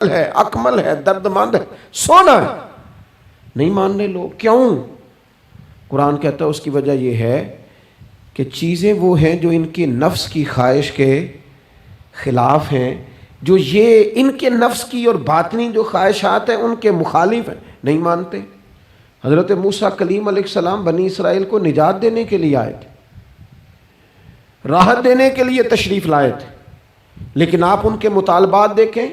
ہے، اکمل ہے، درد مند ہے، سونا ہے، نہیں ماننے لوگ. کیوں؟ قرآن کہتا ہے اس کی وجہ یہ ہے کہ چیزیں وہ ہیں جو ان کی نفس کی خواہش کے خلاف ہیں، جو یہ ان کے نفس کی اور باطنی جو خواہشات ہیں ان کے مخالف ہیں، نہیں مانتے. حضرت موسیٰ کلیم علیہ السلام بنی اسرائیل کو نجات دینے کے لیے آئے تھے، راحت دینے کے لیے تشریف لائے تھے، لیکن آپ ان کے مطالبات دیکھیں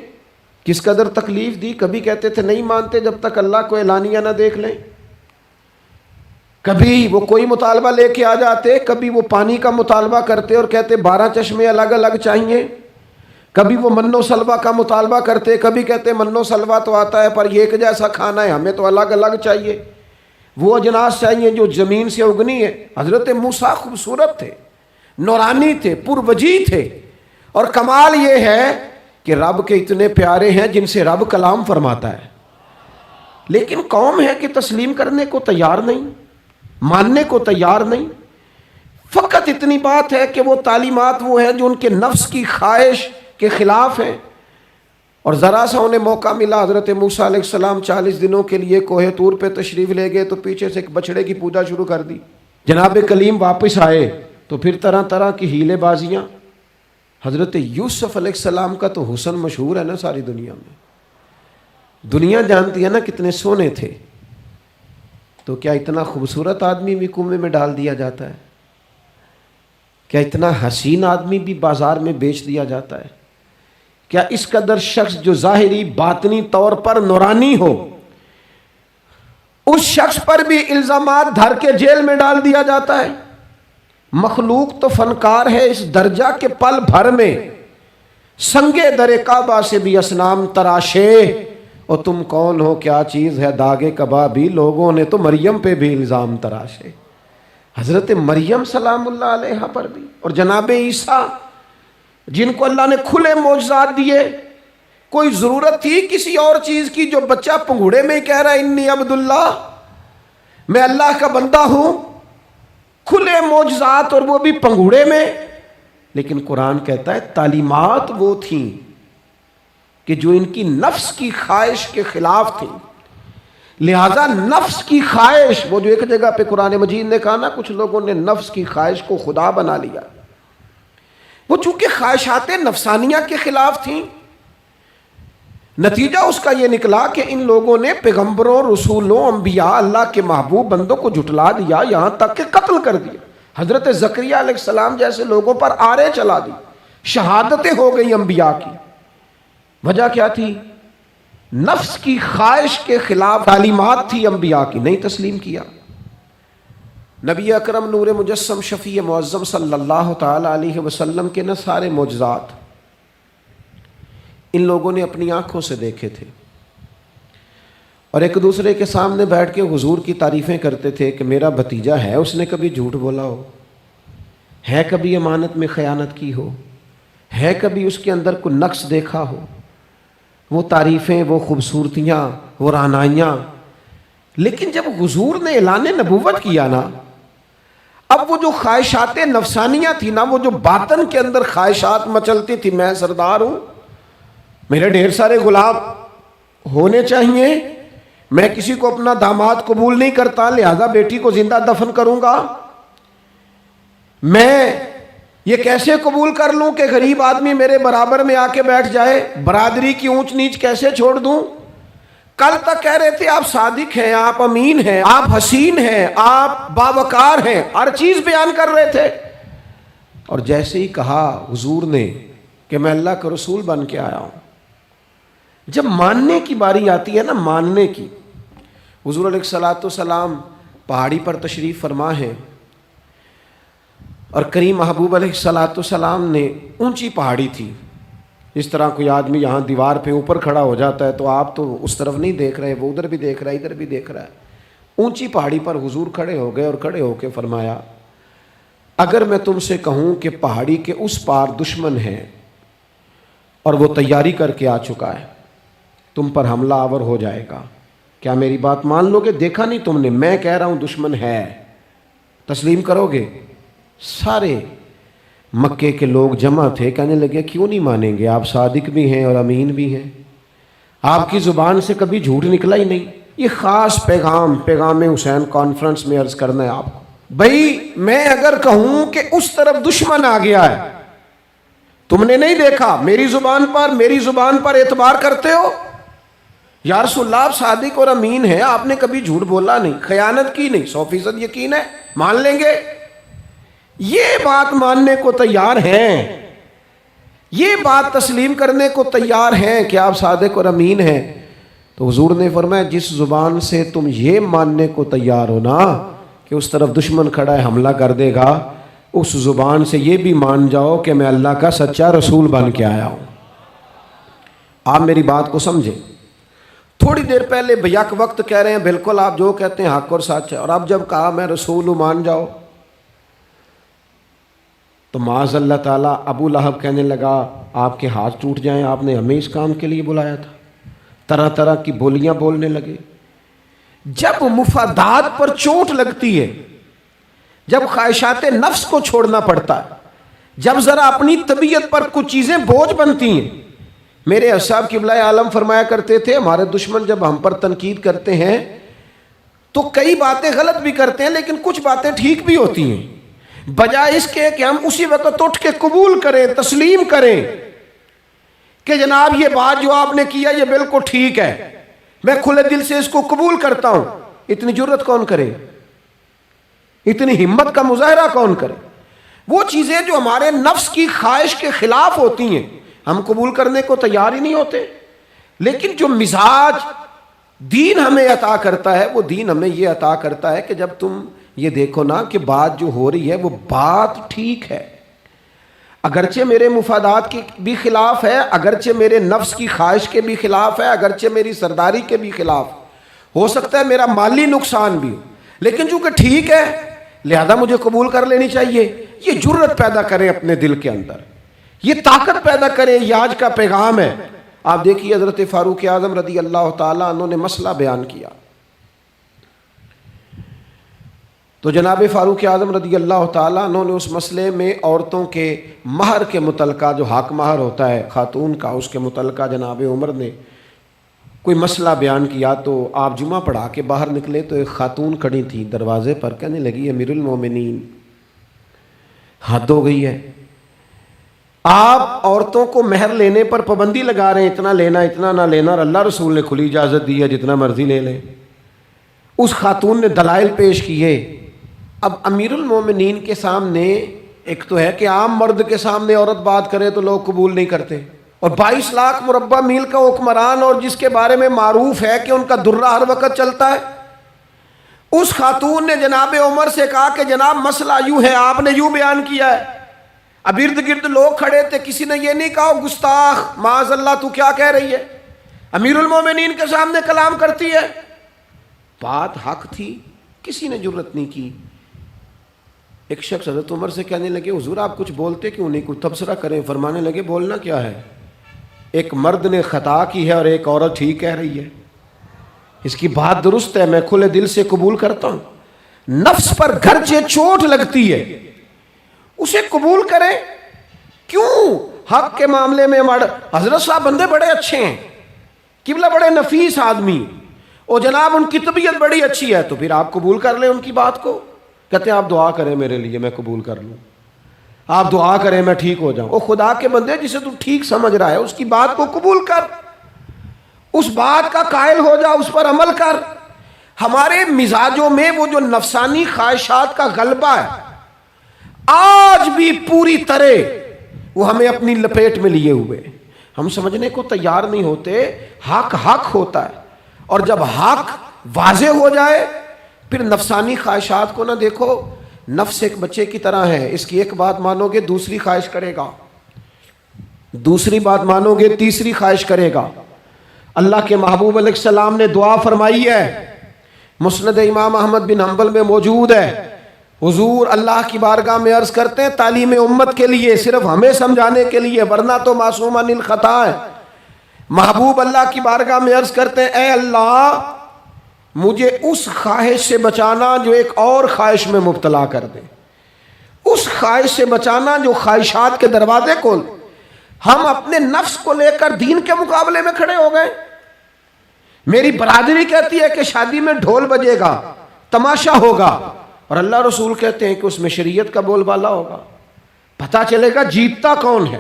کس قدر تکلیف دی. کبھی کہتے تھے نہیں مانتے جب تک اللہ کو اعلانیہ نہ دیکھ لیں، کبھی وہ کوئی مطالبہ لے کے آ جاتے، کبھی وہ پانی کا مطالبہ کرتے اور کہتے 12 چشمے الگ الگ چاہیے، کبھی وہ من و سلوہ کا مطالبہ کرتے، کبھی کہتے من و سلوہ تو آتا ہے پر یہ ایک جیسا کھانا ہے، ہمیں تو الگ الگ چاہیے، وہ اجناس چاہیے جو زمین سے اگنی ہے. حضرت موسیٰ خوبصورت تھے، نورانی تھے، پروجی تھے، اور کمال یہ ہے کہ رب کے اتنے پیارے ہیں جن سے رب کلام فرماتا ہے، لیکن قوم ہے کہ تسلیم کرنے کو تیار نہیں، ماننے کو تیار نہیں. فقط اتنی بات ہے کہ وہ تعلیمات وہ ہیں جو ان کے نفس کی خواہش کے خلاف ہیں. اور ذرا سا انہیں موقع ملا، حضرت موسیٰ علیہ السلام 40 دنوں کے لیے کوہ طور پہ تشریف لے گئے تو پیچھے سے ایک بچڑے کی پوجا شروع کر دی. جناب کلیم واپس آئے تو پھر طرح طرح کی ہیلے بازیاں. حضرت یوسف علیہ السلام کا تو حسن مشہور ہے نا ساری دنیا میں، دنیا جانتی ہے نا کتنے سونے تھے. تو کیا اتنا خوبصورت آدمی بھی کنویں میں ڈال دیا جاتا ہے؟ کیا اتنا حسین آدمی بھی بازار میں بیچ دیا جاتا ہے؟ کیا اس قدر شخص جو ظاہری باطنی طور پر نورانی ہو، اس شخص پر بھی الزامات دھر کے جیل میں ڈال دیا جاتا ہے؟ مخلوق تو فنکار ہے اس درجہ کے پل بھر میں سنگے در کعبہ سے بھی اصنام تراشے، اور تم کون ہو کیا چیز ہے داغے کبابی، لوگوں نے تو مریم پہ بھی الزام تراشے. حضرت مریم سلام اللہ علیہ پر بھی، اور جناب عیسیٰ جن کو اللہ نے کھلے معجزات دیے. کوئی ضرورت تھی کسی اور چیز کی؟ جو بچہ پنگوڑے میں کہہ رہا ہے انی عبداللہ، میں اللہ کا بندہ ہوں، کھلے معجزات اور وہ بھی پنگوڑے میں. لیکن قرآن کہتا ہے تعلیمات وہ تھیں کہ جو ان کی نفس کی خواہش کے خلاف تھی. لہذا نفس کی خواہش، وہ جو ایک جگہ پہ قرآن مجید نے کہا نا کچھ لوگوں نے نفس کی خواہش کو خدا بنا لیا، وہ چونکہ خواہشات نفسانیہ کے خلاف تھیں، نتیجہ اس کا یہ نکلا کہ ان لوگوں نے پیغمبروں، رسولوں، انبیاء، اللہ کے محبوب بندوں کو جھٹلا دیا، یہاں تک کہ قتل کر دیا. حضرت زکریہ علیہ السلام جیسے لوگوں پر آرے چلا دی، شہادتیں ہو گئی انبیاء کی. وجہ کیا تھی؟ نفس کی خواہش کے خلاف تعلیمات تھی انبیاء کی، نہیں تسلیم کیا. نبی اکرم نور مجسم شفیع معظم صلی اللہ تعالی علیہ وسلم کے نہ سارے معجزات ان لوگوں نے اپنی آنکھوں سے دیکھے تھے، اور ایک دوسرے کے سامنے بیٹھ کے حضور کی تعریفیں کرتے تھے کہ میرا بھتیجا ہے، اس نے کبھی جھوٹ بولا ہو، ہے کبھی امانت میں خیانت کی ہو، ہے کبھی اس کے اندر کوئی نقص دیکھا ہو. وہ تعریفیں، وہ خوبصورتیاں، وہ رعنائیاں. لیکن جب حضور نے اعلان نبوت کیا نا، اب وہ جو خواہشات نفسانیہ تھی نا، وہ جو باطن کے اندر خواہشات مچلتی تھی، میں سردار ہوں، میرے ڈھیر سارے غلام ہونے چاہیے، میں کسی کو اپنا داماد قبول نہیں کرتا لہذا بیٹی کو زندہ دفن کروں گا، میں یہ کیسے قبول کر لوں کہ غریب آدمی میرے برابر میں آ کے بیٹھ جائے، برادری کی اونچ نیچ کیسے چھوڑ دوں. کل تک کہہ رہے تھے آپ صادق ہیں، آپ امین ہیں، آپ حسین ہیں، آپ باوقار ہیں، ہر چیز بیان کر رہے تھے. اور جیسے ہی کہا حضور نے کہ میں اللہ کا رسول بن کے آیا ہوں، جب ماننے کی باری آتی ہے نا، ماننے کی، حضور علیہ الصلوۃ والسلام پہاڑی پر تشریف فرما ہے، اور کریم محبوب علیہ الصلوۃ والسلام نے اونچی پہاڑی تھی، اس طرح کوئی آدمی یہاں دیوار پہ اوپر کھڑا ہو جاتا ہے تو آپ تو اس طرف نہیں دیکھ رہے، وہ ادھر بھی دیکھ رہا ہے، ادھر بھی دیکھ رہا ہے. اونچی پہاڑی پر حضور کھڑے ہو گئے اور کھڑے ہو کے فرمایا اگر میں تم سے کہوں کہ پہاڑی کے اس پار دشمن ہے اور وہ تیاری کر کے آ چکا ہے، تم پر حملہ آور ہو جائے گا، کیا میری بات مان لو گے؟ دیکھا نہیں تم نے، میں کہہ رہا ہوں دشمن ہے، تسلیم کرو گے؟ سارے مکے کے لوگ جمع تھے، کہنے لگے کیوں نہیں مانیں گے، آپ صادق بھی ہیں اور امین بھی ہیں. آپ کی زبان سے کبھی جھوٹ نکلا ہی نہیں. یہ خاص پیغام حسین کانفرنس میں عرض کرنا ہے آپ کو. بھائی میں اگر کہوں کہ اس طرف دشمن آ گیا ہے، تم نے نہیں دیکھا، میری زبان پر اعتبار کرتے ہو؟ یا رسول اللہ آپ صادق اور امین ہیں، آپ نے کبھی جھوٹ بولا نہیں، خیانت کی نہیں، 100% یقین ہے، مان لیں گے. یہ بات ماننے کو تیار ہیں، یہ بات تسلیم کرنے کو تیار ہیں کہ آپ صادق اور امین ہیں. تو حضور نے فرمایا جس زبان سے تم یہ ماننے کو تیار ہو نا کہ اس طرف دشمن کھڑا ہے حملہ کر دے گا، اس زبان سے یہ بھی مان جاؤ کہ میں اللہ کا سچا رسول بن کے آیا ہوں. آپ میری بات کو سمجھیں. تھوڑی دیر پہلے بیک وقت کہہ رہے ہیں بالکل آپ جو کہتے ہیں حق اور سچ ہے، اور اب جب کہا میں رسول ہوں مان جاؤ، تو معاذ اللہ تعالیٰ ابو لہب کہنے لگا آپ کے ہاتھ ٹوٹ جائیں، آپ نے ہمیں اس کام کے لیے بلایا تھا. طرح طرح کی بولیاں بولنے لگے. جب مفادات پر چوٹ لگتی ہے، جب خواہشات نفس کو چھوڑنا پڑتا ہے، جب ذرا اپنی طبیعت پر کچھ چیزیں بوجھ بنتی ہیں. میرے اصحاب قبلہ عالم فرمایا کرتے تھے ہمارے دشمن جب ہم پر تنقید کرتے ہیں تو کئی باتیں غلط بھی کرتے ہیں لیکن کچھ باتیں ٹھیک بھی ہوتی ہیں. بجائے اس کے کہ ہم اسی وقت اٹھ کے قبول کریں، تسلیم کریں کہ جناب یہ بات جو آپ نے کیا یہ بالکل ٹھیک ہے، میں کھلے دل سے اس کو قبول کرتا ہوں. اتنی جرت کون کرے؟ اتنی ہمت کا مظاہرہ کون کرے؟ وہ چیزیں جو ہمارے نفس کی خواہش کے خلاف ہوتی ہیں ہم قبول کرنے کو تیار ہی نہیں ہوتے. لیکن جو مزاج دین ہمیں عطا کرتا ہے، وہ دین ہمیں یہ عطا کرتا ہے کہ جب تم یہ دیکھو نا کہ بات جو ہو رہی ہے وہ بات ٹھیک ہے، اگرچہ میرے مفادات کے بھی خلاف ہے، اگرچہ میرے نفس کی خواہش کے بھی خلاف ہے، اگرچہ میری سرداری کے بھی خلاف، ہو سکتا ہے میرا مالی نقصان بھی ہو، لیکن چونکہ ٹھیک ہے لہذا مجھے قبول کر لینی چاہیے. یہ جرت پیدا کریں اپنے دل کے اندر، یہ طاقت پیدا کریں. یہ آج کا پیغام ہے. آپ دیکھیے حضرت فاروق اعظم رضی اللہ تعالیٰ عنہ نے مسئلہ بیان کیا تو جناب فاروق اعظم رضی اللہ تعالیٰ عنہ نے اس مسئلے میں عورتوں کے مہر کے متعلقہ جو حق مہر ہوتا ہے خاتون کا، اس کے متعلقہ جناب عمر نے کوئی مسئلہ بیان کیا. تو آپ جمعہ پڑھا کے باہر نکلے تو ایک خاتون کھڑی تھی دروازے پر، کہنے لگی امیر المومنین حد ہو گئی ہے، آپ عورتوں کو مہر لینے پر پابندی لگا رہے ہیں، اتنا لینا اتنا نہ لینا، اور اللہ رسول نے کھلی اجازت دی ہے جتنا مرضی لے لیں. اس خاتون نے دلائل پیش کیے. اب امیر المومنین کے سامنے ایک تو ہے کہ عام مرد کے سامنے عورت بات کرے تو لوگ قبول نہیں کرتے، اور 22 لاکھ مربع میل کا حکمران اور جس کے بارے میں معروف ہے کہ ان کا درہ ہر وقت چلتا ہے. اس خاتون نے جناب عمر سے کہا کہ جناب مسئلہ یوں ہے، آپ نے یوں بیان کیا ہے. اب ارد گرد لوگ کھڑے تھے، کسی نے یہ نہیں کہا گستاخ معاذ اللہ تو کیا کہہ رہی ہے، امیر المومنین کے سامنے کلام کرتی ہے. بات حق تھی، کسی نے جرت نہیں کی. ایک شخص حضرت عمر سے کہنے لگے حضور آپ کچھ بولتے کیوں نہیں، کچھ تبصرہ کریں. فرمانے لگے بولنا کیا ہے، ایک مرد نے خطا کی ہے اور ایک عورت ٹھیک کہہ رہی ہے، اس کی بات درست ہے، میں کھلے دل سے قبول کرتا ہوں. نفس پر گرچہ چوٹ لگتی ہے اسے قبول کریں. کیوں حق کے معاملے میں حضرت صاحب بندے بڑے اچھے ہیں، قبلہ بڑے نفیس آدمی، اور جناب ان کی طبیعت بڑی اچھی ہے، تو پھر آپ قبول کر لیں ان کی بات کو. کہتے ہیں آپ دعا کریں میرے لیے میں قبول کر لوں، آپ دعا کریں میں ٹھیک ہو جاؤں. او خدا کے بندے جسے تو ٹھیک سمجھ رہا ہے اس کی بات کو قبول کر، اس بات کا قائل ہو جا، اس پر عمل کر. ہمارے مزاجوں میں وہ جو نفسانی خواہشات کا غلبہ ہے آج بھی پوری طرح وہ ہمیں اپنی لپیٹ میں لیے ہوئے. ہم سمجھنے کو تیار نہیں ہوتے حق حق ہوتا ہے، اور جب حق واضح ہو جائے پھر نفسانی خواہشات کو نہ دیکھو. نفس ایک بچے کی طرح ہے، اس کی ایک بات مانو گے دوسری خواہش کرے گا، دوسری بات مانو گے تیسری خواہش کرے گا. اللہ کے محبوب علیہ السلام نے دعا فرمائی ہے، مسند امام احمد بن حنبل میں موجود ہے. حضور اللہ کی بارگاہ میں عرض کرتے ہیں تعلیم امت کے لیے، صرف ہمیں سمجھانے کے لیے، ورنہ تو معصوم عن الخطا ہے. محبوب اللہ کی بارگاہ میں عرض کرتے ہیں اے اللہ مجھے اس خواہش سے بچانا جو ایک اور خواہش میں مبتلا کر دے، اس خواہش سے بچانا جو خواہشات کے دروازے کھول. ہم اپنے نفس کو لے کر دین کے مقابلے میں کھڑے ہو گئے. میری برادری کہتی ہے کہ شادی میں ڈھول بجے گا، تماشا ہوگا، اور اللہ رسول کہتے ہیں کہ اس میں شریعت کا بول بالا ہوگا، پتہ چلے گا جیتتا کون ہے۔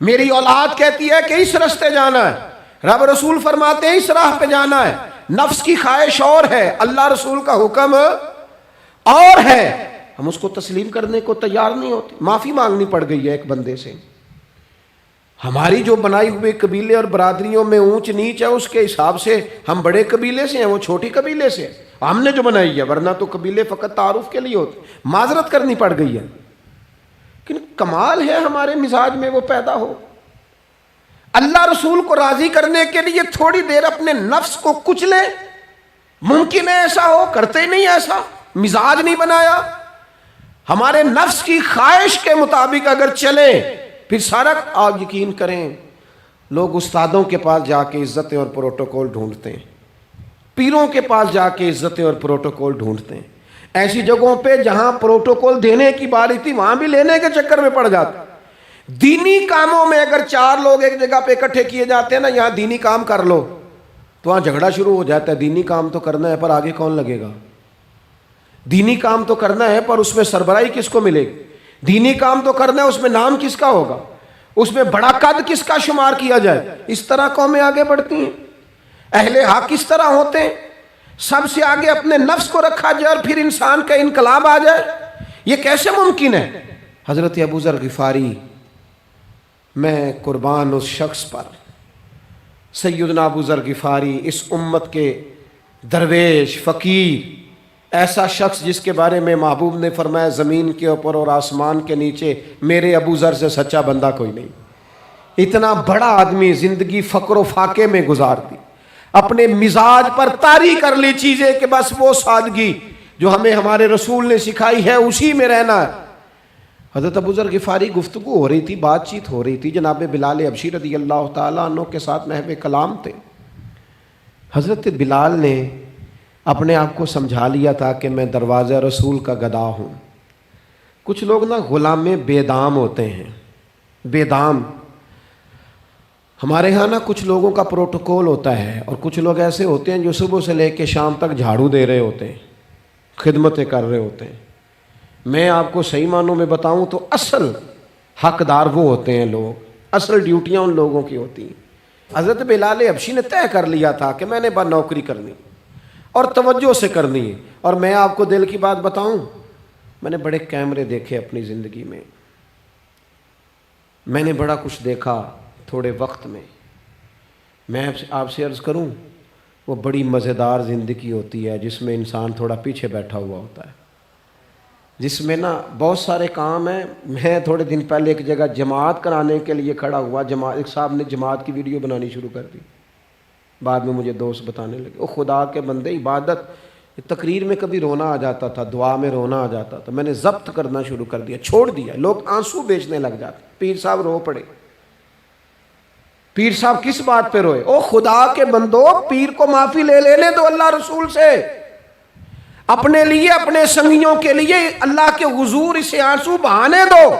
میری اولاد کہتی ہے کہ اس رستے جانا ہے، رب رسول فرماتے ہیں اس راہ پہ جانا ہے، نفس کی خواہش اور ہے، اللہ رسول کا حکم اور ہے، ہم اس کو تسلیم کرنے کو تیار نہیں ہوتے۔ معافی مانگنی پڑ گئی ہے ایک بندے سے، ہماری جو بنائی ہوئے قبیلے اور برادریوں میں اونچ نیچ ہے اس کے حساب سے ہم بڑے قبیلے سے ہیں، وہ چھوٹی قبیلے سے ہیں، ہم نے جو بنائی ہے، ورنہ تو قبیلے فقط تعارف کے لیے ہوتے، معذرت کرنی پڑ گئی ہے۔ لیکن کمال ہے ہمارے مزاج میں وہ پیدا ہو، اللہ رسول کو راضی کرنے کے لیے تھوڑی دیر اپنے نفس کو کچلیں، ممکن ہے ایسا ہو، کرتے ہی نہیں ایسا، مزاج نہیں بنایا، ہمارے نفس کی خواہش کے مطابق اگر چلیں پھر سارا۔ آپ یقین کریں لوگ استادوں کے پاس جا کے عزتیں اور پروٹوکول ڈھونڈتے ہیں، پیروں کے پاس جا کے عزتیں اور پروٹوکول ڈھونڈتے ہیں، ایسی جگہوں پہ جہاں پروٹوکول دینے کی باری تھی وہاں بھی لینے کے چکر میں پڑ جاتے۔ دینی کاموں میں اگر 4 لوگ ایک جگہ پہ اکٹھے کیے جاتے ہیں نا، یہاں دینی کام کر لو، تو وہاں جھگڑا شروع ہو جاتا ہے۔ دینی کام تو کرنا ہے پر آگے کون لگے گا، دینی کام تو کرنا ہے پر اس میں سربراہی کس کو ملے گی، دینی کام تو کرنا ہے اس میں نام کس کا ہوگا، اس میں بڑا قد کس کا شمار کیا جائے۔ اس طرح قومیں آگے بڑھتی ہیں، اہل حق اس طرح ہوتے ہیں، سب سے آگے اپنے نفس کو رکھا جائے اور پھر انسان کا انقلاب آ جائے، یہ کیسے ممکن ہے؟ حضرت ابو ذر غفاری، میں قربان اس شخص پر، سیدنا ابو ذر غفاری اس امت کے درویش فقیر، ایسا شخص جس کے بارے میں محبوب نے فرمایا زمین کے اوپر اور آسمان کے نیچے میرے ابو ذر سے سچا بندہ کوئی نہیں۔ اتنا بڑا آدمی زندگی فقر و فاقے میں گزار دی، اپنے مزاج پر طاری کر لی چیزیں کہ بس وہ سادگی جو ہمیں ہمارے رسول نے سکھائی ہے اسی میں رہنا ہے۔ حضرت ابو ذر غفاری گفتگو ہو رہی تھی، بات چیت ہو رہی تھی، جناب بلال حبشی رضی اللہ تعالیٰ عنہ کے ساتھ محو کلام تھے۔ حضرت بلال نے اپنے آپ کو سمجھا لیا تھا کہ میں دروازہ رسول کا گدا ہوں۔ کچھ لوگ نا غلام بے دام ہوتے ہیں، بے دام۔ ہمارے ہاں نا کچھ لوگوں کا پروٹوکول ہوتا ہے اور کچھ لوگ ایسے ہوتے ہیں جو صبح سے لے کے شام تک جھاڑو دے رہے ہوتے ہیں، خدمتیں کر رہے ہوتے ہیں۔ میں آپ کو صحیح معنوں میں بتاؤں تو اصل حقدار وہ ہوتے ہیں لوگ، اصل ڈیوٹیاں ان لوگوں کی ہوتی ہیں۔ حضرت بلال حبشی نے طے کر لیا تھا کہ میں نے بس نوکری کرنی اور توجہ سے کرنی ہے۔ اور میں آپ کو دل کی بات بتاؤں، میں نے بڑے کیمرے دیکھے اپنی زندگی میں، میں نے بڑا کچھ دیکھا تھوڑے وقت میں۔ میں آپ سے عرض کروں، وہ بڑی مزیدار زندگی ہوتی ہے جس میں انسان تھوڑا پیچھے بیٹھا ہوا ہوتا ہے، جس میں نا بہت سارے کام ہیں۔ میں تھوڑے دن پہلے ایک جگہ جماعت کرانے کے لیے کھڑا ہوا، ایک صاحب نے جماعت کی ویڈیو بنانی شروع کر دی، بعد میں مجھے دوست بتانے لگے، او خدا کے بندے، عبادت، تقریر میں کبھی رونا آ جاتا تھا، دعا میں رونا آ جاتا تھا، میں نے ضبط کرنا شروع کر دیا، چھوڑ دیا۔ لوگ آنسو بیچنے لگ جاتے، پیر صاحب رو پڑے۔ پیر صاحب کس بات پہ روئے؟ او خدا کے بندو، پیر کو معافی لے لینے دو اللہ رسول سے، اپنے لیے اپنے سنگیوں کے لیے اللہ کے حضور اسے آنسو بہانے دو۔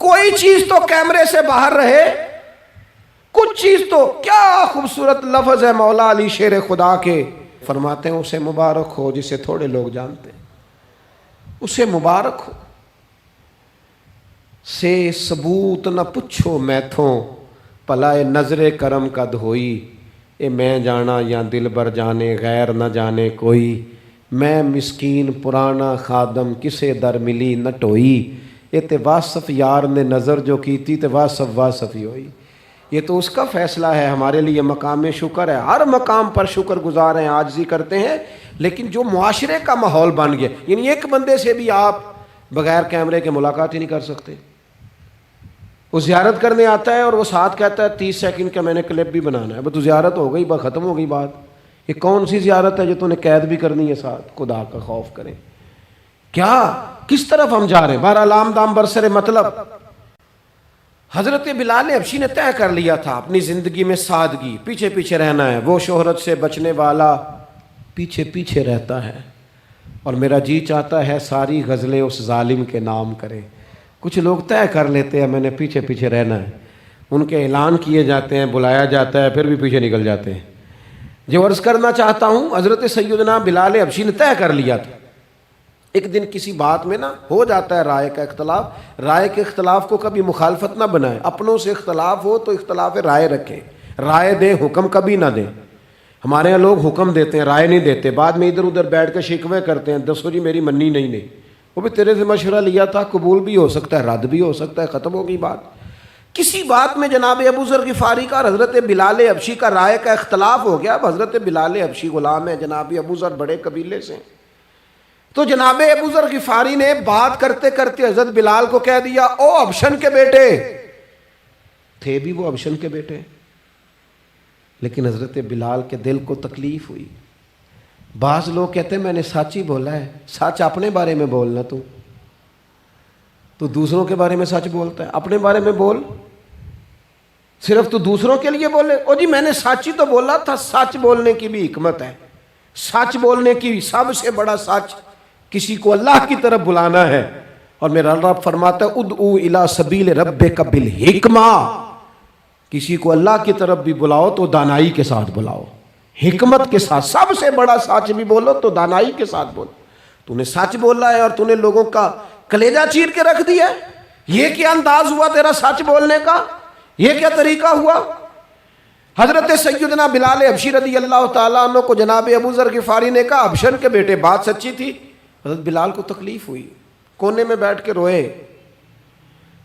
کوئی چیز تو کیمرے سے باہر رہے، کچھ چیز تو۔ کیا خوبصورت لفظ ہے مولا علی شیر خدا کے، فرماتے ہیں اسے مبارک ہو جسے تھوڑے لوگ جانتے ہیں، اسے مبارک ہو۔ سے ثبوت نہ پچھو میتھوں، پلائے نظر کرم کا دھوئی، اے میں جانا یا دل بر جانے غیر نہ جانے کوئی، میں مسکین پرانا خادم کسے در ملی نہ ٹوئی، یہ تے واصف یار نے نظر جو کی تھی تے واصف ہی ہوئی۔ یہ تو اس کا فیصلہ ہے، ہمارے لیے مقام شکر ہے، ہر مقام پر شکر گزار ہیں، عاجزی کرتے ہیں، لیکن جو معاشرے کا ماحول بن گیا، یعنی ایک بندے سے بھی آپ بغیر کیمرے کے ملاقات ہی نہیں کر سکتے۔ وہ زیارت کرنے آتا ہے اور وہ ساتھ کہتا ہے 30 سیکنڈ کا میں نے کلپ بھی بنانا ہے، اب تو زیارت ہو گئی، بس ختم ہو گئی بات۔ یہ کون سی زیارت ہے جو تو نے قید بھی کرنی ہے ساتھ؟ خدا کا خوف کریں، کیا کس طرف ہم جا رہے ہیں؟ بہرحال عام دام برسر مطلب، حضرت بلال حبشی نے طے کر لیا تھا اپنی زندگی میں سادگی، پیچھے پیچھے رہنا ہے۔ وہ شہرت سے بچنے والا پیچھے پیچھے رہتا ہے، اور میرا جی چاہتا ہے ساری غزلیں اس ظالم کے نام کریں۔ کچھ لوگ طے کر لیتے ہیں میں نے پیچھے پیچھے رہنا ہے، ان کے اعلان کیے جاتے ہیں، بلایا جاتا ہے، پھر بھی پیچھے نکل جاتے ہیں۔ جو عرض کرنا چاہتا ہوں، حضرت سیدنا بلال حبشی نے طے کر لیا تھا، ایک دن کسی بات میں نا ہو جاتا ہے رائے کا اختلاف، رائے کے اختلاف کو کبھی مخالفت نہ بنائیں، اپنوں سے اختلاف ہو تو اختلاف رائے رکھیں، رائے دیں، حکم کبھی نہ دیں۔ ہمارے یہاں لوگ حکم دیتے ہیں، رائے نہیں دیتے، بعد میں ادھر ادھر بیٹھ کے شکوے کرتے ہیں، دسو جی میری منی نہیں، وہ بھی تیرے سے مشورہ لیا تھا، قبول بھی ہو سکتا ہے، رد بھی ہو سکتا ہے، ختم ہو گئی بات۔ کسی بات میں جناب ابو ذر غفاری کا اور حضرت بلال حبشی کا رائے کا اختلاف ہو گیا۔ اب حضرت بلال حبشی غلام ہے، جناب ابو ذر بڑے قبیلے سے، تو جناب ابو ذر غفاری نے بات کرتے کرتے حضرت بلال کو کہہ دیا، او حبشن کے بیٹے، تھے بھی وہ حبشن کے بیٹے، لیکن حضرت بلال کے دل کو تکلیف ہوئی۔ بعض لوگ کہتے ہیں میں نے سچ ہی بولا ہے، سچ اپنے بارے میں بولنا، تو دوسروں کے بارے میں سچ بولتا ہے، اپنے بارے میں بول، صرف تو دوسروں کے لیے بولے۔ او جی میں نے سچ ہی تو بولا تھا، سچ بولنے کی بھی حکمت ہے، سچ بولنے کی سب سے بڑا سچ کسی کو اللہ کی طرف بلانا ہے، اور میرا رب فرماتا ہے ادعو الی سبیل ربک بالحکمہ، کسی کو اللہ کی طرف بھی بلاؤ تو دانائی کے ساتھ بلاؤ، حکمت کے ساتھ، سب سے بڑا سچ بھی بولو تو دانائی کے ساتھ بولو۔ تو نے سچ بولا ہے اور تو نے لوگوں کا کلیجہ چیر کے رکھ دیا ہے، یہ کیا انداز ہوا تیرا سچ بولنے کا، یہ کیا طریقہ ہوا؟ حضرت سیدنا بلال حبشی رضی اللہ تعالیٰ عنہ کو جناب ابو ذر غفاری نے کہا حبشن کے بیٹے بات سچی تھی۔ حضرت بلال کو تکلیف ہوئی، کونے میں بیٹھ کے روئے،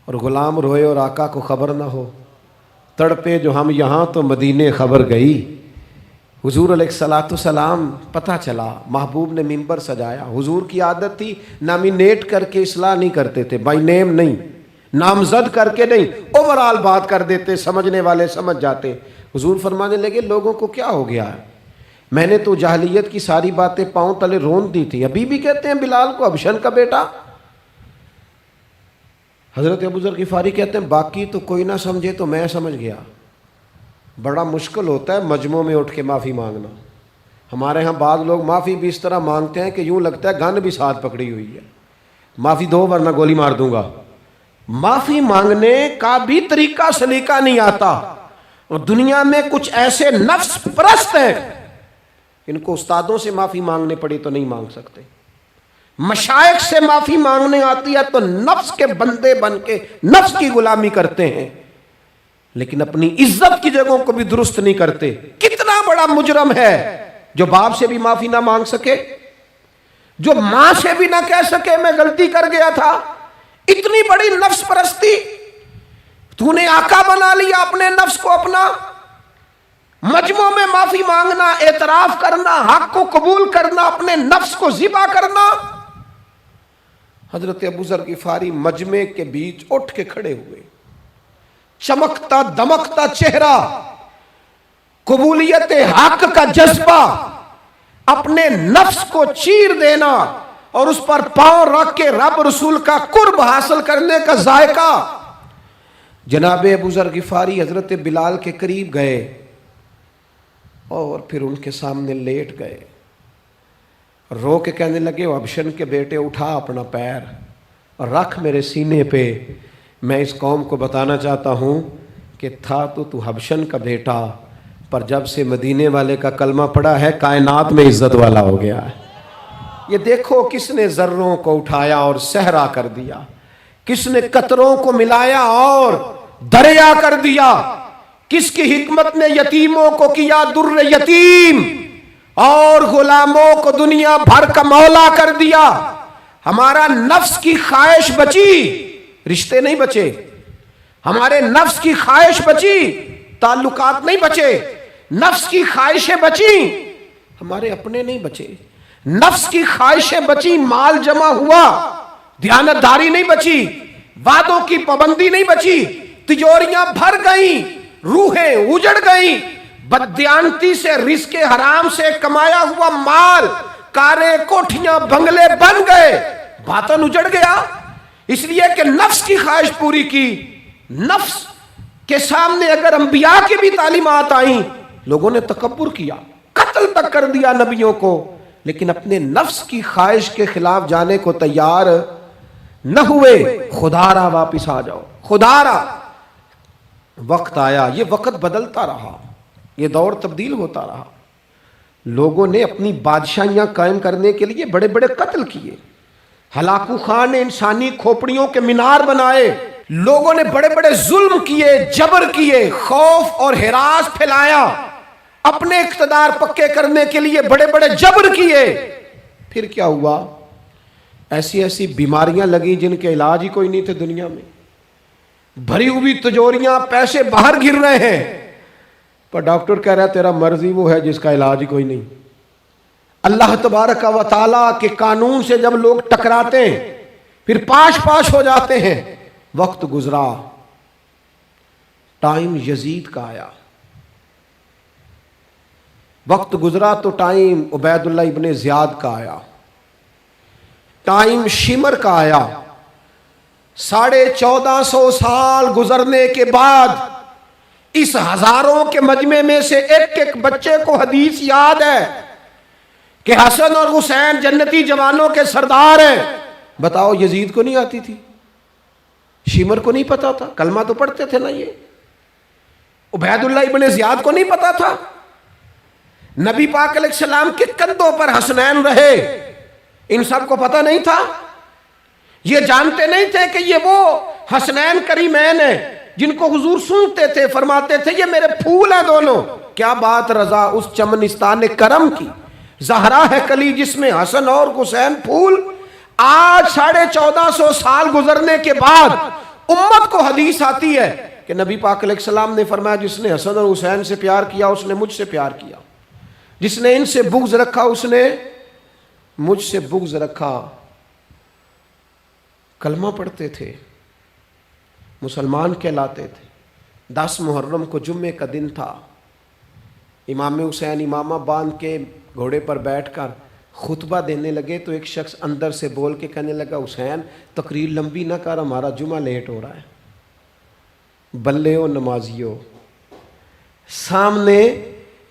اور غلام روئے اور آقا کو خبر نہ ہو، تڑپے جو ہم یہاں تو مدینے خبر گئی۔ حضور علیہ السلام پتہ چلا، محبوب نے ممبر سجایا۔ حضور کی عادت تھی نامینیٹ کر کے اصلاح نہیں کرتے تھے، بائی نیم نہیں، نامزد کر کے نہیں، اوورال بات کر دیتے، سمجھنے والے سمجھ جاتے۔ حضور فرمانے لگے لوگوں کو کیا ہو گیا ہے، میں نے تو جاہلیت کی ساری باتیں پاؤں تلے رون دی تھی، ابھی بھی کہتے ہیں بلال کو حبشن کا بیٹا۔ حضرت ابو ذر غفاری کہتے ہیں باقی تو کوئی نہ سمجھے تو میں سمجھ گیا۔ بڑا مشکل ہوتا ہے مجمع میں اٹھ کے معافی مانگنا، ہمارے ہاں بعض لوگ معافی بھی اس طرح مانگتے ہیں کہ یوں لگتا ہے گن بھی ساتھ پکڑی ہوئی ہے، معافی دو ورنہ گولی مار دوں گا۔ معافی مانگنے کا بھی طریقہ سلیقہ نہیں آتا، اور دنیا میں کچھ ایسے نفس پرست ہیں ان کو استادوں سے معافی مانگنے پڑی تو نہیں مانگ سکتے، مشائخ سے معافی مانگنے آتی ہے تو نفس کے بندے بن کے نفس کی غلامی کرتے ہیں، لیکن اپنی عزت کی جگہوں کو بھی درست نہیں کرتے۔ کتنا بڑا مجرم ہے جو باپ سے بھی معافی نہ مانگ سکے، جو ماں سے بھی نہ کہہ سکے میں غلطی کر گیا تھا، اتنی بڑی نفس پرستی۔ تو نے آقا بنا لیا اپنے نفس کو، اپنا مجموع میں معافی مانگنا، اعتراف کرنا، حق کو قبول کرنا، اپنے نفس کو ذبح کرنا۔ حضرت ابو ذر غفاری مجمع کے بیچ اٹھ کے کھڑے ہوئے، چمکتا دمکتا چہرہ، قبولیت حق کا جذبہ، اپنے نفس کو چیر دینا اور اس پر پاؤں رکھ کے رب رسول کا قرب حاصل کرنے کا ذائقہ۔ جناب ابو ذر غفاری حضرت بلال کے قریب گئے اور پھر ان کے سامنے لیٹ گئے، رو کے کہنے لگے حبشن کے بیٹے اٹھا اپنا پیر اور رکھ میرے سینے پہ، میں اس قوم کو بتانا چاہتا ہوں کہ تھا تو حبشن کا بیٹا، پر جب سے مدینے والے کا کلمہ پڑا ہے کائنات میں عزت والا ہو گیا ہے۔ یہ دیکھو کس نے ذروں کو اٹھایا اور صحرا کر دیا، کس نے قطروں کو ملایا اور دریا کر دیا، کس کی حکمت نے یتیموں کو کیا در یتیم اور غلاموں کو دنیا بھر کا مولا کر دیا۔ ہمارا نفس کی خواہش بچی، رشتے نہیں بچے، ہمارے نفس کی خواہش بچی، تعلقات نہیں بچے، نفس کی خواہشیں بچی، ہمارے اپنے نہیں بچے، نفس کی خواہشیں بچی، مال جمع ہوا، دیانتداری نہیں بچی، وعدوں کی پابندی نہیں بچی، تجوریاں بھر گئیں، روحیں اجڑ گئیں، بددیانتی سے رزق حرام سے کمایا ہوا مال، کاریں کوٹھیاں بنگلے بن گئے، باطن اجڑ گیا، اس لیے کہ نفس کی خواہش پوری کی۔ نفس کے سامنے اگر انبیاء کی بھی تعلیمات آئیں، لوگوں نے تکبر کیا، قتل تک کر دیا نبیوں کو، لیکن اپنے نفس کی خواہش کے خلاف جانے کو تیار نہ ہوئے۔ خدا را واپس آ جاؤ، خدا را۔ وقت آیا، یہ وقت بدلتا رہا، یہ دور تبدیل ہوتا رہا، لوگوں نے اپنی بادشاہیاں قائم کرنے کے لیے بڑے بڑے قتل کیے، ہلاکو خان نے انسانی کھوپڑیوں کے مینار بنائے، لوگوں نے بڑے بڑے ظلم کیے، جبر کیے، خوف اور ہراس پھیلایا، اپنے اقتدار پکے کرنے کے لیے بڑے بڑے جبر کیے۔ پھر کیا ہوا؟ ایسی ایسی بیماریاں لگیں جن کے علاج ہی کوئی نہیں تھے دنیا میں، بھری ہوئی تجوریاں، پیسے باہر گر رہے ہیں، پر ڈاکٹر کہہ رہا ہے تیرا مرض ہی وہ ہے جس کا علاج ہی کوئی نہیں۔ اللہ تبارک و تعالیٰ کے قانون سے جب لوگ ٹکراتے ہیں پھر پاش پاش ہو جاتے ہیں۔ وقت گزرا، ٹائم یزید کا آیا، وقت گزرا تو ٹائم عبید اللہ ابن زیاد کا آیا، ٹائم شمر کا آیا۔ 1450 سال گزرنے کے بعد اس ہزاروں کے مجمع میں سے ایک ایک بچے کو حدیث یاد ہے کہ حسن اور حسین جنتی جوانوں کے سردار ہیں۔ بتاؤ یزید کو نہیں آتی تھی؟ شمر کو نہیں پتا تھا؟ کلمہ تو پڑھتے تھے نا یہ؟ عبید اللہ ابن زیاد کو نہیں پتا تھا؟ نبی پاک علیہ السلام کے کندھوں پر حسنین رہے، ان سب کو پتہ نہیں تھا؟ یہ جانتے نہیں تھے کہ یہ وہ حسنین کریمین ہیں جن کو حضور سنتے تھے، فرماتے تھے یہ میرے پھول ہیں دونوں؟ کیا بات رضا اس چمنستان کرم کی، زہرا ہے کلی جس میں حسن اور حسین پھول۔ آج 1450 سال گزرنے کے بعد امت کو حدیث آتی ہے کہ نبی پاک علیہ السلام نے فرمایا جس نے حسن اور حسین سے پیار کیا اس نے مجھ سے پیار کیا، جس نے ان سے بغض رکھا اس نے مجھ سے بغض رکھا۔ کلمہ پڑھتے تھے، مسلمان کہلاتے تھے۔ 10 محرم کو جمعے کا دن تھا، امام حسین امامہ باندھ کے گھوڑے پر بیٹھ کر خطبہ دینے لگے تو ایک شخص اندر سے بول کے کہنے لگا حسین تقریر لمبی نہ کر، ہمارا جمعہ لیٹ ہو رہا ہے۔ بلے ہو نمازیو، سامنے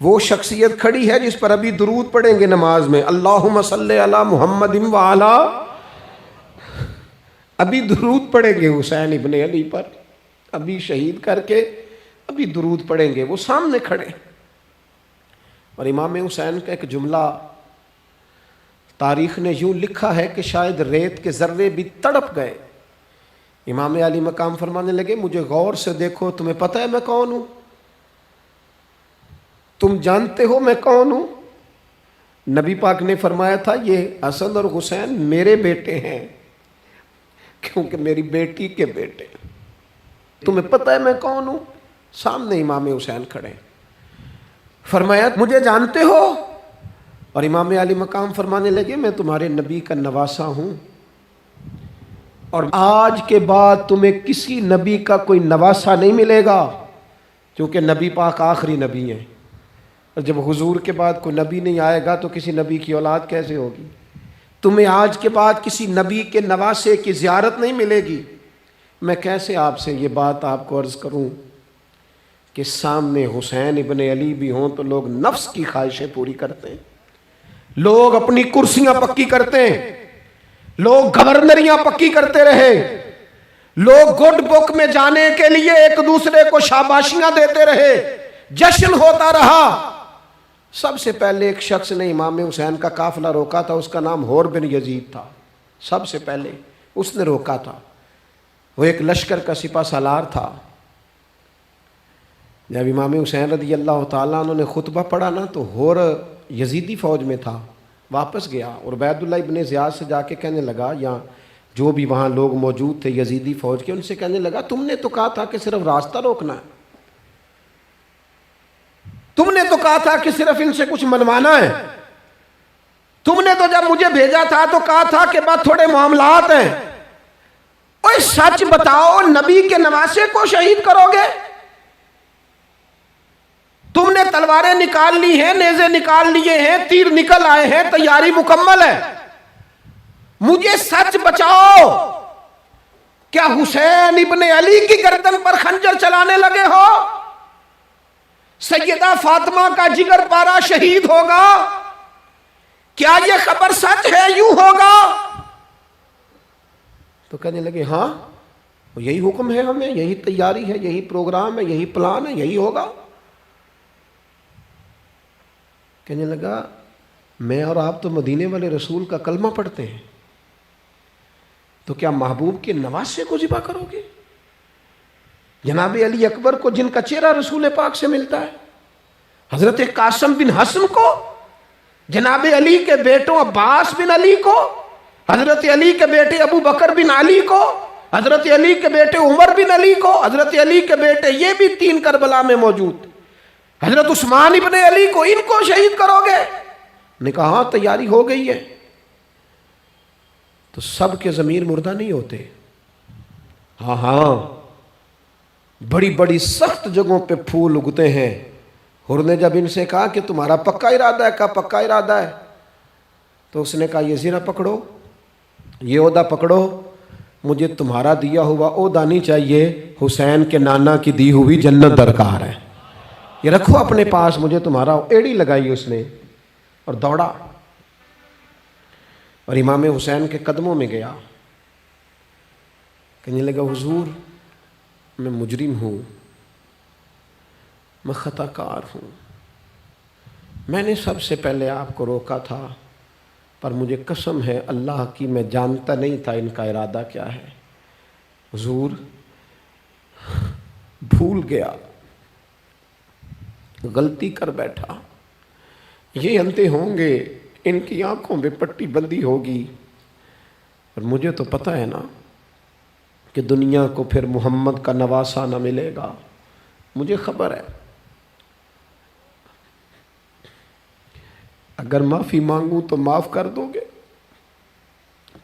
وہ شخصیت کھڑی ہے جس پر ابھی درود پڑھیں گے نماز میں، اللہم صلی علی محمد وعلی، ابھی درود پڑھیں گے حسین ابن علی پر، ابھی شہید کر کے ابھی درود پڑھیں گے، وہ سامنے کھڑے۔ اور امام حسین کا ایک جملہ تاریخ نے یوں لکھا ہے کہ شاید ریت کے ذرے بھی تڑپ گئے۔ امام علی مقام فرمانے لگے مجھے غور سے دیکھو، تمہیں پتہ ہے میں کون ہوں؟ تم جانتے ہو میں کون ہوں؟ نبی پاک نے فرمایا تھا یہ حسن اور حسین میرے بیٹے ہیں کیونکہ میری بیٹی کے بیٹے۔ تمہیں پتہ ہے میں کون ہوں؟ سامنے امام حسین کھڑے، فرمایا مجھے جانتے ہو؟ اور امام علی مقام فرمانے لگے میں تمہارے نبی کا نواسا ہوں، اور آج کے بعد تمہیں کسی نبی کا کوئی نواسا نہیں ملے گا، کیونکہ نبی پاک آخری نبی ہیں، اور جب حضور کے بعد کوئی نبی نہیں آئے گا تو کسی نبی کی اولاد کیسے ہوگی؟ تمہیں آج کے بعد کسی نبی کے نواسے کی زیارت نہیں ملے گی۔ میں کیسے آپ سے یہ بات آپ کو عرض کروں کہ سامنے حسین ابن علی بھی ہوں تو لوگ نفس کی خواہشیں پوری کرتے ہیں، لوگ اپنی کرسیاں پکی کرتے ہیں، لوگ گورنریاں پکی کرتے رہے، لوگ گڈ بک میں جانے کے لیے ایک دوسرے کو شاباشیاں دیتے رہے، جشن ہوتا رہا۔ سب سے پہلے ایک شخص نے امام حسین کا قافلہ روکا تھا، اس کا نام حور بن یزید تھا، سب سے پہلے اس نے روکا تھا، وہ ایک لشکر کا سپہ سالار تھا۔ جب امام حسین رضی اللہ تعالیٰ عنہ نے خطبہ پڑھا نا تو حور یزیدی فوج میں تھا، واپس گیا اور عبید اللہ ابن زیاد سے جا کے کہنے لگا، یا جو بھی وہاں لوگ موجود تھے یزیدی فوج کے، ان سے کہنے لگا تم نے تو کہا تھا کہ صرف راستہ روکنا ہے، تم نے تو کہا تھا کہ صرف ان سے کچھ منوانا ہے، تم نے تو جب مجھے بھیجا تھا تو کہا تھا کہ بس تھوڑے معاملات ہیں، اوہ سچ بتاؤ نبی کے نواسے کو شہید کرو گے؟ تم نے تلواریں نکال لی ہیں، نیزے نکال لیے ہیں، تیر نکل آئے ہیں، تیاری مکمل ہے، مجھے سچ بچاؤ، کیا حسین ابن علی کی گردن پر خنجر چلانے لگے ہو؟ سیدہ فاطمہ کا جگر پارا شہید ہوگا، کیا یہ خبر سچ ہے؟ یوں ہوگا؟ تو کہنے لگے ہاں یہی حکم ہے ہمیں، یہی تیاری ہے، یہی پروگرام ہے، یہی پلان ہے، یہی ہوگا۔ کہنے لگا میں اور آپ تو مدینے والے رسول کا کلمہ پڑھتے ہیں، تو کیا محبوب کے نواسے کو ذبح کرو گے؟ جناب علی اکبر کو جن کا چہرہ رسول پاک سے ملتا ہے، حضرت قاسم بن حسن کو، جناب علی کے بیٹوں عباس بن علی کو، حضرت علی کے بیٹے ابو بکر بن علی کو، حضرت علی کے بیٹے عمر بن علی کو، حضرت علی کے بیٹے یہ بھی 3 کربلا میں موجود، حضرت عثمان ابن علی کو، ان کو شہید کرو گے؟ نے کہا ہاں تیاری ہو گئی ہے۔ تو سب کے ضمیر مردہ نہیں ہوتے، ہاں بڑی بڑی سخت جگہوں پہ پھول اگتے ہیں۔ حر نے جب ان سے کہا کہ تمہارا پکا ارادہ ہے، کہا پکا ارادہ ہے، تو اس نے کہا یہ زیرہ پکڑو، یہ عہدہ پکڑو، مجھے تمہارا دیا ہوا عہدہ نہیں چاہیے، حسین کے نانا کی دی ہوئی جنت درکار ہے، یہ رکھو اپنے پاس، مجھے تمہارا۔ ایڑی لگائی اس نے اور دوڑا اور امام حسین کے قدموں میں گیا، کہنے لگا حضور میں مجرم ہوں، میں خطا کار ہوں، میں نے سب سے پہلے آپ کو روکا تھا، پر مجھے قسم ہے اللہ کی میں جانتا نہیں تھا ان کا ارادہ کیا ہے، حضور بھول گیا، غلطی کر بیٹھا، یہ انتے ہوں گے، ان کی آنکھوں میں پٹی بندی ہوگی، اور مجھے تو پتہ ہے نا کہ دنیا کو پھر محمد کا نواسہ نہ ملے گا، مجھے خبر ہے، اگر معافی مانگوں تو معاف کر دو گے،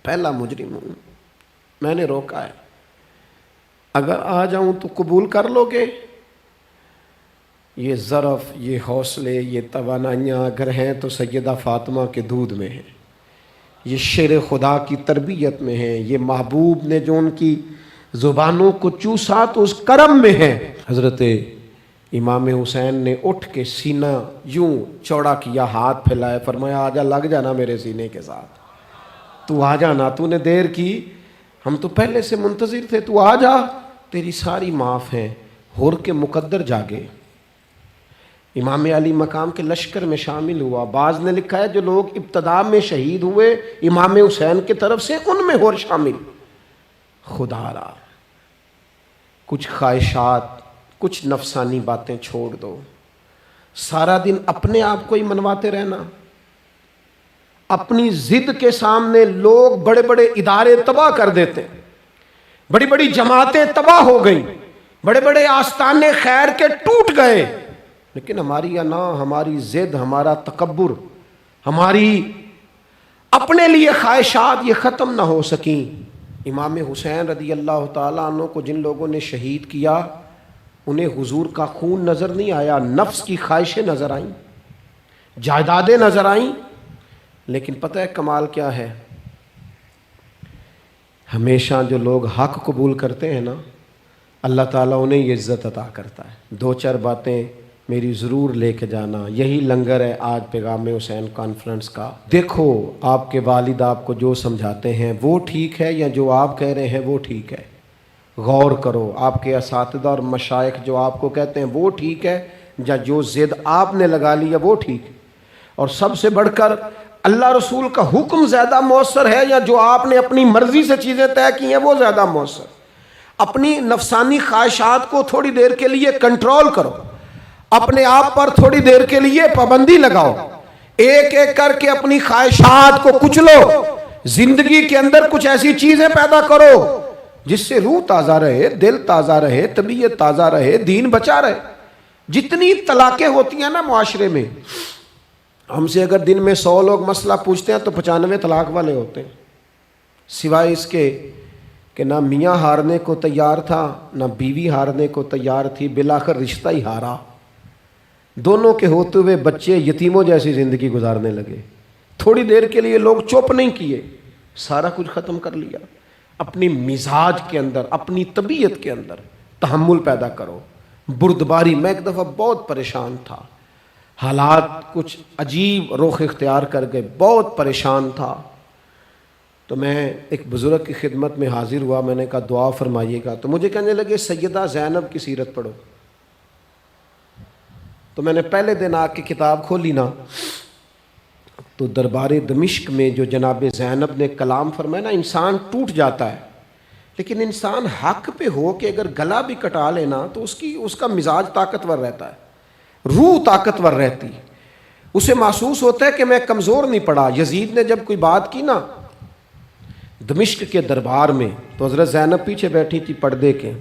پہلا مجرم ہوں، میں نے روکا ہے، اگر آ جاؤں تو قبول کر لو گے؟ یہ ظرف، یہ حوصلے، یہ توانائیاں اگر ہیں تو سیدہ فاطمہ کے دودھ میں ہیں، یہ شیر خدا کی تربیت میں ہیں، یہ محبوب نے جو ان کی زبانوں کو چوسا تو اس کرم میں ہے۔ حضرت امام حسین نے اٹھ کے سینہ یوں چوڑا کیا، ہاتھ پھیلائے، فرمایا آجا، لگ جانا میرے سینے کے ساتھ، تو آ جانا، تو نے دیر کی، ہم تو پہلے سے منتظر تھے، تو آ جا، تیری ساری معاف ہیں۔ حر کے مقدر جاگے، امام علی مقام کے لشکر میں شامل ہوا۔ بعض نے لکھا ہے جو لوگ ابتدا میں شہید ہوئے امام حسین کی طرف سے، ان میں حر شامل۔ خدا را کچھ خواہشات، کچھ نفسانی باتیں چھوڑ دو، سارا دن اپنے آپ کو ہی منواتے رہنا، اپنی ضد کے سامنے لوگ بڑے بڑے ادارے تباہ کر دیتے، بڑی بڑی جماعتیں تباہ ہو گئیں، بڑے بڑے آستانے خیر کے ٹوٹ گئے، لیکن ہماری انا، ہماری ضد، ہمارا تکبر، ہماری اپنے لیے خواہشات یہ ختم نہ ہو سکیں۔ امام حسین رضی اللہ تعالیٰ عنہ کو جن لوگوں نے شہید کیا، انہیں حضور کا خون نظر نہیں آیا، نفس کی خواہشیں نظر آئیں، جائیدادیں نظر آئیں، لیکن پتہ ہے کمال کیا ہے؟ ہمیشہ جو لوگ حق قبول کرتے ہیں نا، اللہ تعالیٰ انہیں یہ عزت عطا کرتا ہے۔ 2-4 باتیں میری ضرور لے کے جانا، یہی لنگر ہے آج پیغام حسین کانفرنس کا۔ دیکھو آپ کے والد آپ کو جو سمجھاتے ہیں وہ ٹھیک ہے یا جو آپ کہہ رہے ہیں وہ ٹھیک ہے؟ غور کرو، آپ کے اساتذہ اور مشائخ جو آپ کو کہتے ہیں وہ ٹھیک ہے یا جو ضد آپ نے لگا لیا وہ ٹھیک ہے؟ اور سب سے بڑھ کر اللہ رسول کا حکم زیادہ مؤثر ہے یا جو آپ نے اپنی مرضی سے چیزیں طے کی ہیں وہ زیادہ مؤثر؟ اپنی نفسانی خواہشات کو تھوڑی دیر کے لیے کنٹرول کرو، اپنے آپ پر تھوڑی دیر کے لیے پابندی لگاؤ، ایک ایک کر کے اپنی خواہشات کو کچلو، زندگی کے اندر کچھ ایسی چیزیں پیدا کرو جس سے روح تازہ رہے، دل تازہ رہے، طبیعت تازہ رہے، دین بچا رہے۔ جتنی طلاقیں ہوتی ہیں نا معاشرے میں، ہم سے اگر دن میں 100 لوگ مسئلہ پوچھتے ہیں تو 95 طلاق والے ہوتے ہیں، سوائے اس کے کہ نہ میاں ہارنے کو تیار تھا نہ بیوی ہارنے کو تیار تھی، بالآخر رشتہ ہی ہارا، دونوں کے ہوتے ہوئے بچے یتیموں جیسی زندگی گزارنے لگے۔ تھوڑی دیر کے لیے لوگ چپ نہیں کیے، سارا کچھ ختم کر لیا۔ اپنی مزاج کے اندر، اپنی طبیعت کے اندر تحمل پیدا کرو، بردباری۔ میں ایک دفعہ بہت پریشان تھا، حالات کچھ عجیب رخ اختیار کر گئے، بہت پریشان تھا، تو میں ایک بزرگ کی خدمت میں حاضر ہوا، میں نے کہا دعا فرمائیے گا، تو مجھے کہنے لگے سیدہ زینب کی سیرت پڑھو۔ تو میں نے پہلے دن آ کے کتاب کھولی نا، تو دربار دمشق میں جو جناب زینب نے کلام فرمایا نا، انسان ٹوٹ جاتا ہے، لیکن انسان حق پہ ہو کہ اگر گلا بھی کٹا لینا تو اس کا مزاج طاقتور رہتا ہے، روح طاقتور رہتی، اسے محسوس ہوتا ہے کہ میں کمزور نہیں پڑا۔ یزید نے جب کوئی بات کی نا دمشق کے دربار میں، تو حضرت زینب پیچھے بیٹھی تھی پردے کے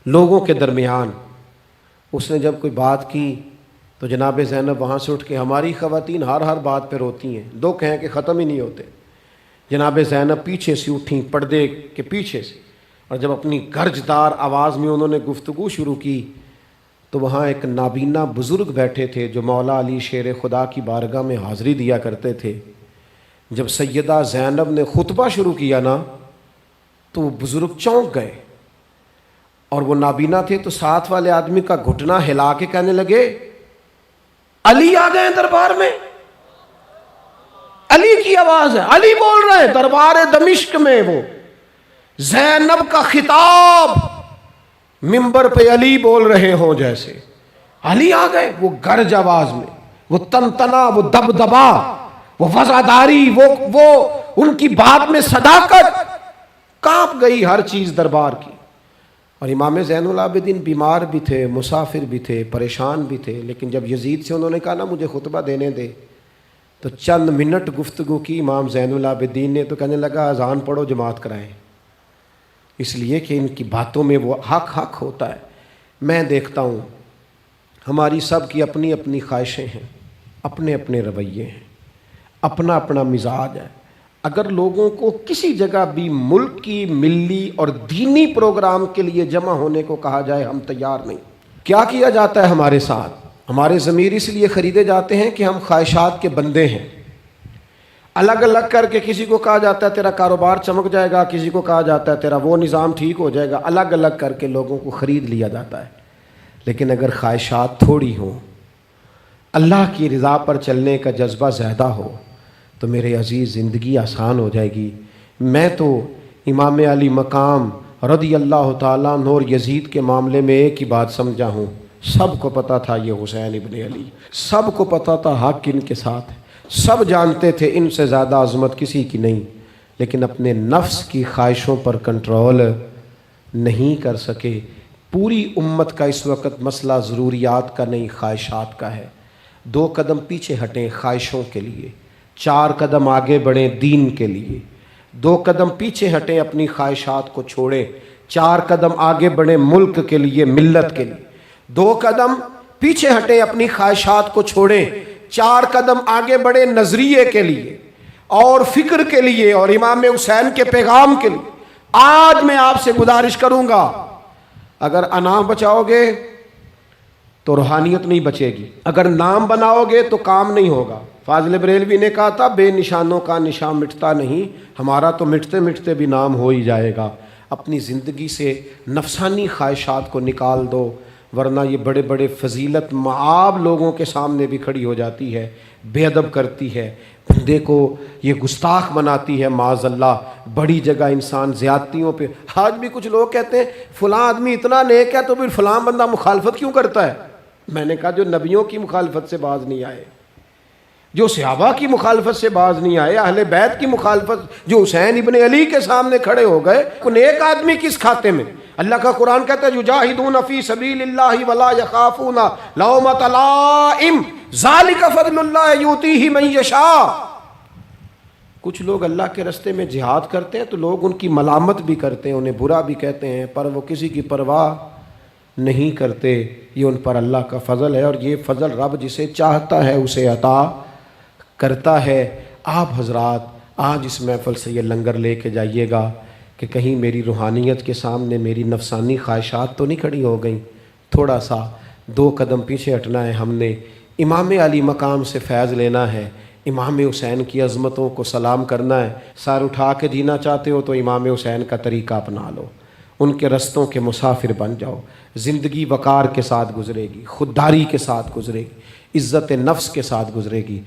لوگوں کے درمیان، اس نے جب کوئی بات کی تو جناب زینب وہاں سے اٹھ کے، ہماری خواتین ہر بات پہ روتی ہیں، دو کہیں کہ ختم ہی نہیں ہوتے، جناب زینب پیچھے سے اٹھیں پردے کے پیچھے سے، اور جب اپنی گرجدار آواز میں انہوں نے گفتگو شروع کی تو وہاں ایک نابینا بزرگ بیٹھے تھے جو مولا علی شیر خدا کی بارگاہ میں حاضری دیا کرتے تھے۔ جب سیدہ زینب نے خطبہ شروع کیا نا تو وہ بزرگ چونک گئے، اور وہ نابینا تھے تو ساتھ والے آدمی کا گھٹنا ہلا کے کہنے لگے، علی آ گئے دربار میں، علی کی آواز ہے، علی بول رہے ہیں دربار دمشق میں، وہ زینب کا خطاب منبر پہ علی بول رہے ہوں جیسے، علی آ گئے، وہ گرج آواز میں، وہ تنتنا، وہ دبدبا، وہ وزاداری، وہ ان کی بات میں صداقت، کانپ گئی ہر چیز دربار کی۔ اور امام زین العابدین بیمار بھی تھے، مسافر بھی تھے، پریشان بھی تھے، لیکن جب یزید سے انہوں نے کہا نا مجھے خطبہ دینے دے، تو چند منٹ گفتگو کی امام زین العابدین نے، تو کہنے لگا اذان پڑھو جماعت کرائیں، اس لیے کہ ان کی باتوں میں وہ حق ہوتا ہے۔ میں دیکھتا ہوں ہماری سب کی اپنی اپنی خواہشیں ہیں، اپنے اپنے رویے ہیں، اپنا اپنا مزاج ہے۔ اگر لوگوں کو کسی جگہ بھی ملک کی ملی اور دینی پروگرام کے لیے جمع ہونے کو کہا جائے، ہم تیار نہیں۔ کیا کیا جاتا ہے ہمارے ساتھ؟ ہمارے ضمیر اس لیے خریدے جاتے ہیں کہ ہم خواہشات کے بندے ہیں۔ الگ الگ کر کے کسی کو کہا جاتا ہے تیرا کاروبار چمک جائے گا، کسی کو کہا جاتا ہے تیرا وہ نظام ٹھیک ہو جائے گا، الگ الگ کر کے لوگوں کو خرید لیا جاتا ہے۔ لیکن اگر خواہشات تھوڑی ہوں، اللہ کی رضا پر چلنے کا جذبہ زیادہ ہو تو میرے عزیز زندگی آسان ہو جائے گی۔ میں تو امام علی مقام رضی اللہ تعالیٰ عنہ اور یزید کے معاملے میں ایک ہی بات سمجھا ہوں، سب کو پتہ تھا یہ حسین ابن علی، سب کو پتہ تھا حق ان کے ساتھ ہے، سب جانتے تھے ان سے زیادہ عظمت کسی کی نہیں، لیکن اپنے نفس کی خواہشوں پر کنٹرول نہیں کر سکے۔ پوری امت کا اس وقت مسئلہ ضروریات کا نہیں، خواہشات کا ہے۔ 2 قدم پیچھے ہٹیں خواہشوں کے لیے، 4 قدم آگے بڑھیں دین کے لیے۔ 2 قدم پیچھے ہٹیں اپنی خواہشات کو چھوڑیں، 4 قدم آگے بڑھیں ملک کے لیے، ملت کے لیے۔ 2 قدم پیچھے ہٹیں اپنی خواہشات کو چھوڑیں، 4 قدم آگے بڑھیں نظریے کے لیے اور فکر کے لیے اور امام حسین کے پیغام کے لیے۔ آج میں آپ سے گزارش کروں گا، اگر انا بچاؤ گے تو روحانیت نہیں بچے گی، اگر نام بناؤ گے تو کام نہیں ہوگا۔ فاضل بریلوی نے کہا تھا بے نشانوں کا نشان مٹتا نہیں، ہمارا تو مٹتے مٹتے بھی نام ہو ہی جائے گا۔ اپنی زندگی سے نفسانی خواہشات کو نکال دو، ورنہ یہ بڑے بڑے فضیلت معاب لوگوں کے سامنے بھی کھڑی ہو جاتی ہے، بے ادب کرتی ہے، بندے کو یہ گستاخ بناتی ہے معاذ اللہ۔ بڑی جگہ انسان زیادتیوں پہ، آج بھی کچھ لوگ کہتے ہیں فلاں آدمی اتنا نیک ہے تو پھر فلاں بندہ مخالفت کیوں کرتا ہے؟ میں نے کہا جو نبیوں کی مخالفت سے باز نہیں آئے، جو صحابہ کی مخالفت سے باز نہیں آئے، اہل بیت کی مخالفت، جو حسین ابن علی کے سامنے کھڑے ہو گئے، کو نیک آدمی کس کھاتے میں؟ اللہ کا قرآن کہتا ہے یجاہدون فی سبیل اللہ ولا یخافون لومۃ لائم ذالک فضل اللہ یؤتیہ من یشاء۔ کچھ لوگ اللہ کے راستے میں جہاد کرتے ہیں تو لوگ ان کی ملامت بھی کرتے ہیں، انہیں برا بھی کہتے ہیں، پر وہ کسی کی پرواہ نہیں کرتے۔ یہ ان پر اللہ کا فضل ہے، اور یہ فضل رب جسے چاہتا ہے اسے عطا کرتا ہے۔ آپ حضرات آج اس محفل سے یہ لنگر لے کے جائیے گا کہ کہیں میری روحانیت کے سامنے میری نفسانی خواہشات تو نہیں کھڑی ہو گئیں۔ تھوڑا سا 2 قدم پیچھے ہٹنا ہے، ہم نے امام علی مقام سے فیض لینا ہے، امام حسین کی عظمتوں کو سلام کرنا ہے۔ سر اٹھا کے جینا چاہتے ہو تو امام حسین کا طریقہ اپنا لو، ان کے رستوں کے مسافر بن جاؤ۔ زندگی وقار کے ساتھ گزرے گی، خودداری کے ساتھ گزرے گی، عزت نفس کے ساتھ گزرے گی۔